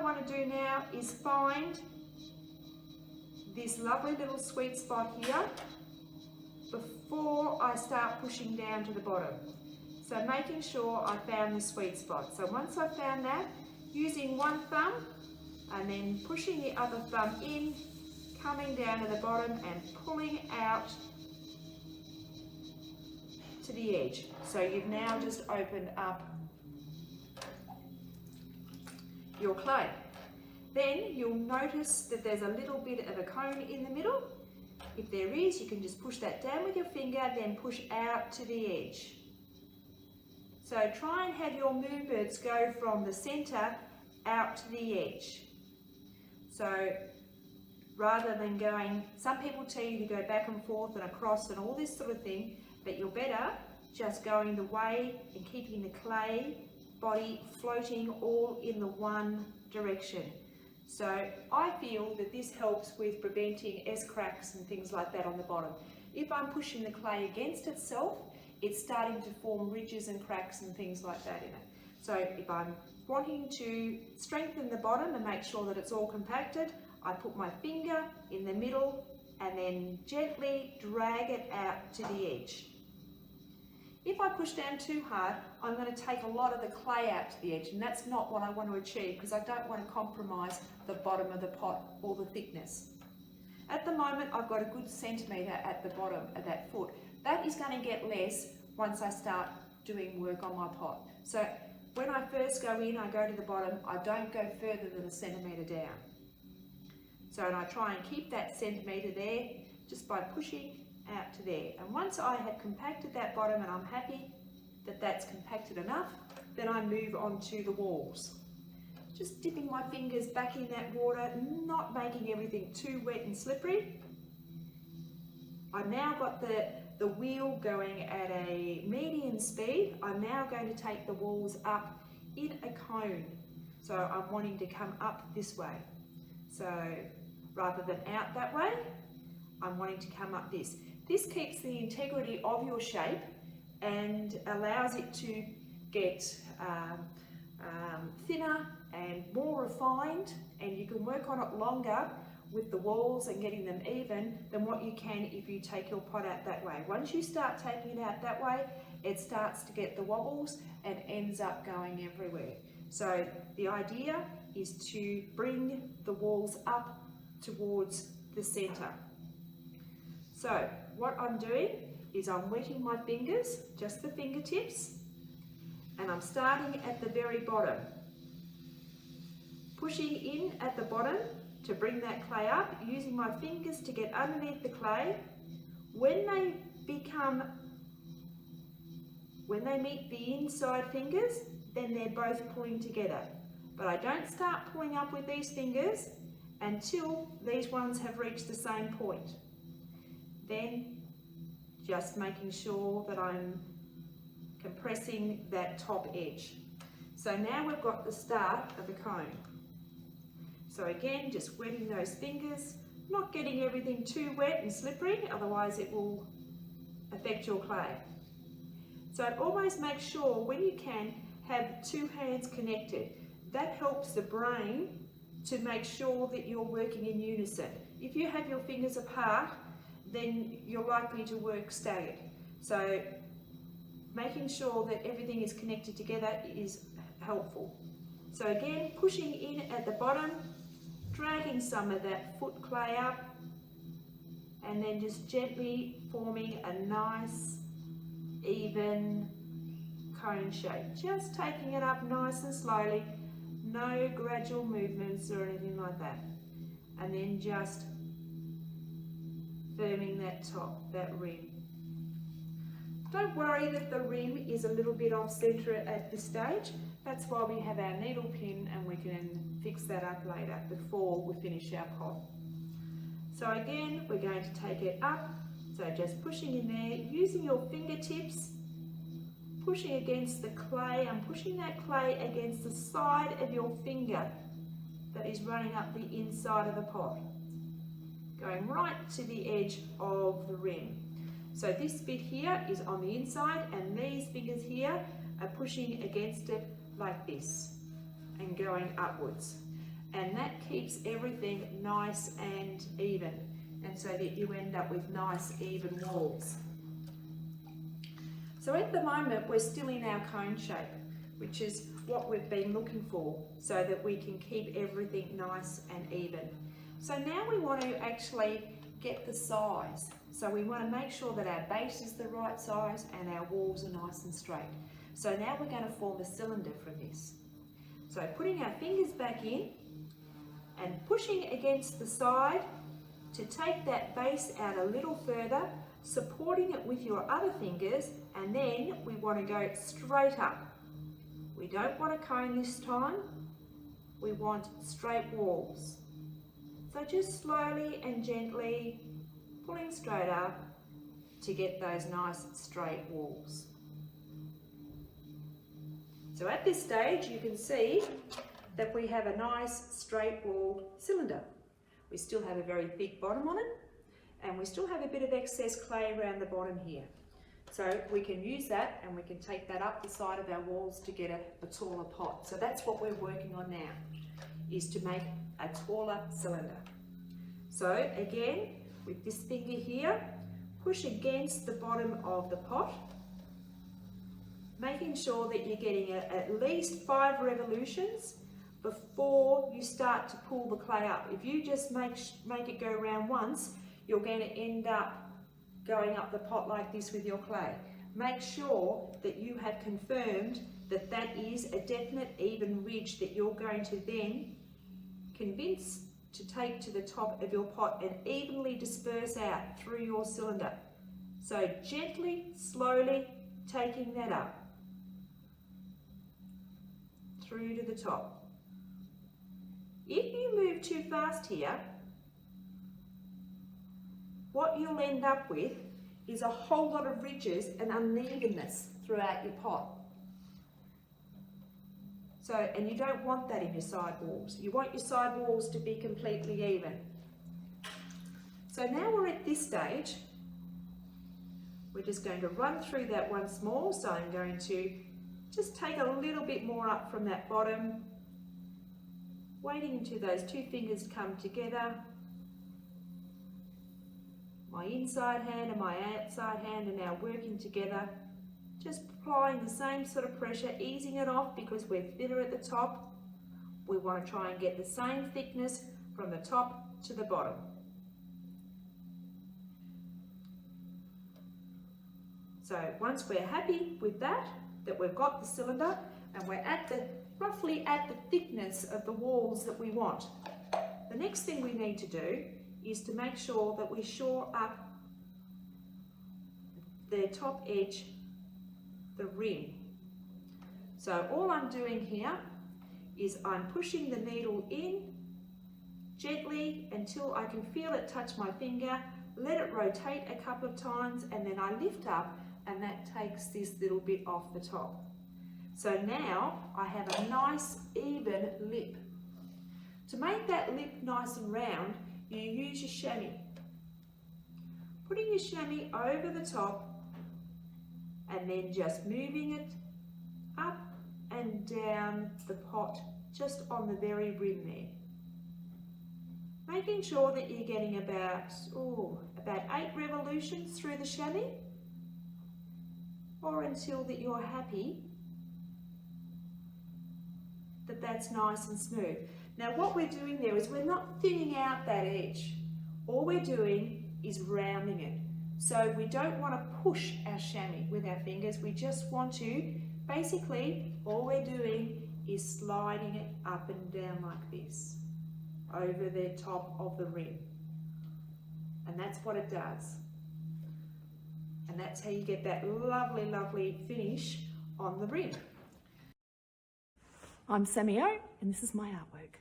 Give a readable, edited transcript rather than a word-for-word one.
want to do now is find this lovely little sweet spot here before I start pushing down to the bottom. So making sure I found the sweet spot. So once I've found that, using one thumb and then pushing the other thumb in, coming down to the bottom and pulling out to the edge. So you've now just opened up your clay. Then you'll notice that there's a little bit of a cone in the middle. If there is, you can just push that down with your finger, then push out to the edge. So try and have your movements go from the center out to the edge. So rather than going, some people tell you to go back and forth and across and all this sort of thing, but you're better just going the way and keeping the clay body floating all in the one direction. So I feel that this helps with preventing S-cracks and things like that on the bottom. If I'm pushing the clay against itself, it's starting to form ridges and cracks and things like that in it. So if I'm wanting to strengthen the bottom and make sure that it's all compacted, I put my finger in the middle and then gently drag it out to the edge. If I push down too hard, I'm going to take a lot of the clay out to the edge, and that's not what I want to achieve because I don't want to compromise the bottom of the pot or the thickness. At the moment, I've got a good centimetre at the bottom of that foot. That is going to get less once I start doing work on my pot. So when I first go in, I go to the bottom, I don't go further than a centimetre down. So and I try and keep that centimetre there just by pushing out to there. And once I have compacted that bottom and I'm happy that that's compacted enough, then I move on to the walls. Just dipping my fingers back in that water, not making everything too wet and slippery. I've now got the wheel going at a medium speed. I'm now going to take the walls up in a cone. So I'm wanting to come up this way. So rather than out that way, I'm wanting to come up this. This keeps the integrity of your shape and allows it to get thinner and more refined, and you can work on it longer with the walls and getting them even than what you can if you take your pot out that way. Once you start taking it out that way, it starts to get the wobbles and ends up going everywhere. So the idea is to bring the walls up towards the center. So what I'm doing is I'm wetting my fingers, just the fingertips, and I'm starting at the very bottom, pushing in at the bottom to bring that clay up, using my fingers to get underneath the clay. When they meet the inside fingers, then they're both pulling together. But I don't start pulling up with these fingers until these ones have reached the same point. Then just making sure that I'm compressing that top edge. So now we've got the start of the cone. So again, just wetting those fingers, not getting everything too wet and slippery, otherwise it will affect your clay. So always make sure when you can have two hands connected. That helps the brain to make sure that you're working in unison. If you have your fingers apart, then you're likely to work staggered. So making sure that everything is connected together is helpful. So again, pushing in at the bottom, dragging some of that foot clay up, and then just gently forming a nice, even cone shape. Just taking it up nice and slowly, no gradual movements or anything like that. And then just firming that top, that rim. Don't worry that the rim is a little bit off center at this stage. That's why we have our needle pin, and we can fix that up later before we finish our pot. So again, we're going to take it up. So just pushing in there, using your fingertips, pushing against the clay. I'm pushing that clay against the side of your finger that is running up the inside of the pot, going right to the edge of the rim. So this bit here is on the inside, and these fingers here are pushing against it like this and going upwards. and that keeps everything nice and even, and so that you end up with nice even walls. So at the moment we're still in our cone shape, which is what we've been looking for, so that we can keep everything nice and even. So now we want to actually get the size. So we want to make sure that our base is the right size and our walls are nice and straight. So now we're going to form a cylinder from this. So putting our fingers back in and pushing against the side to take that base out a little further, supporting it with your other fingers, and then we want to go straight up. We don't want a cone this time, we want straight walls. So just slowly and gently pulling straight up to get those nice straight walls. So at this stage you can see that we have a nice straight walled cylinder. We still have a very thick bottom on it, and we still have a bit of excess clay around the bottom here. So we can use that and we can take that up the side of our walls to get a taller pot. So that's what we're working on now, is to make a taller cylinder. So again, with this finger here, push against the bottom of the pot, making sure that you're getting at least 5 revolutions before you start to pull the clay up. If you just make it go around once, you're going to end up going up the pot like this with your clay. Make sure that you have confirmed that that is a definite even ridge that you're going to then convince to take to the top of your pot and evenly disperse out through your cylinder. So gently, slowly taking that up through to the top. If you move too fast here, what you'll end up with is a whole lot of ridges and unevenness throughout your pot. So, and you don't want that in your side walls. You want your side walls to be completely even. So now we're at this stage. We're just going to run through that once more. So I'm going to just take a little bit more up from that bottom, waiting until those 2 fingers come together. My inside hand and my outside hand are now working together, just applying the same sort of pressure, easing it off because we're thinner at the top. We want to try and get the same thickness from the top to the bottom. So once we're happy with that we've got the cylinder and we're at roughly at the thickness of the walls that we want, the next thing we need to do is to make sure that we shore up the top edge, the rim. So all I'm doing here is I'm pushing the needle in gently until I can feel it touch my finger, let it rotate a couple of times, and then I lift up and that takes this little bit off the top. So now I have a nice even lip. To make that lip nice and round, you use your chamois. Putting your chamois over the top and then just moving it up and down the pot just on the very rim there. Making sure that you're getting about 8 revolutions through the chamois, or until that you're happy that that's nice and smooth. Now what we're doing there is we're not thinning out that edge. All we're doing is rounding it. So we don't want to push our chamois with our fingers. We just want to, basically, all we're doing is sliding it up and down like this over the top of the rim. And that's what it does. And that's how you get that lovely, lovely finish on the rim. I'm Sammy O, and this is my artwork.